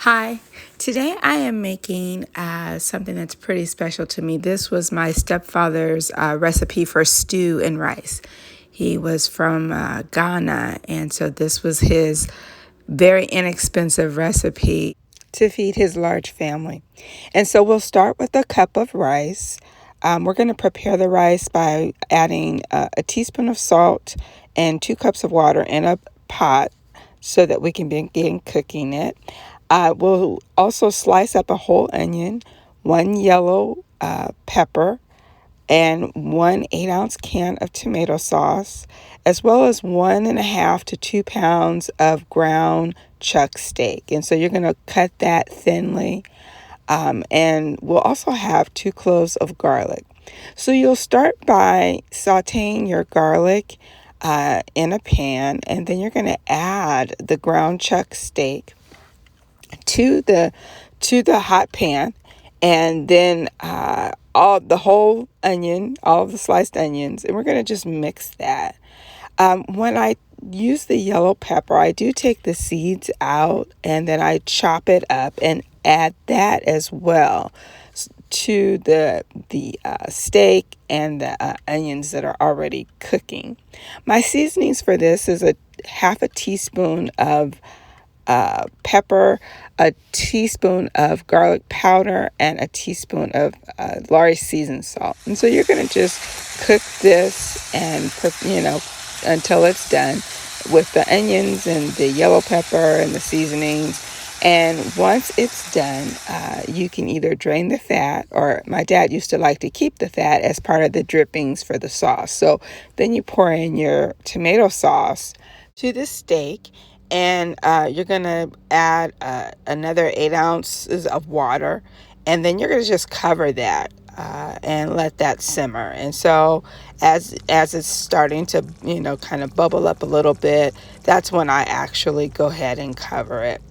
Hi, today I am making something that's pretty special to me. This was my stepfather's recipe for stew and rice. He was from Ghana, and so this was his very inexpensive recipe to feed his large family. And so we'll start with a cup of rice. We're going to prepare the rice by adding a teaspoon of salt and 2 cups of water in a pot so that we can begin cooking it. We'll also slice up a whole onion, 1 yellow pepper, and 1 8-ounce can of tomato sauce, as well as 1.5 to 2 pounds of ground chuck steak. And so you're going to cut that thinly. And we'll also have 2 cloves of garlic. So you'll start by sauteing your garlic in a pan, and then you're going to add the ground chuck steak to the hot pan, and then all the whole onion, all of the sliced onions, and we're going to just mix that. When I use the yellow pepper, I do take the seeds out and then I chop it up and add that as well to the steak and the onions that are already cooking. My seasonings for this is a half a teaspoon of pepper, a teaspoon of garlic powder, and a teaspoon of Lorry's seasoned salt. And so you're going to just cook this and until it's done with the onions and the yellow pepper and the seasonings. And once it's done, you can either drain the fat, or my dad used to like to keep the fat as part of the drippings for the sauce. So then you pour in your tomato sauce to the steak, and you're going to add another 8 ounces of water, and then you're going to just cover that and let that simmer. And so as it's starting to kind of bubble up a little bit, that's when I actually go ahead and cover it.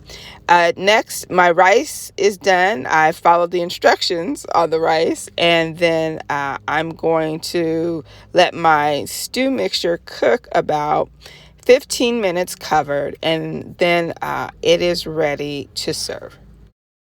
Next, my rice is done. I followed the instructions on the rice, and then I'm going to let my stew mixture cook about 15 minutes covered, and then it is ready to serve.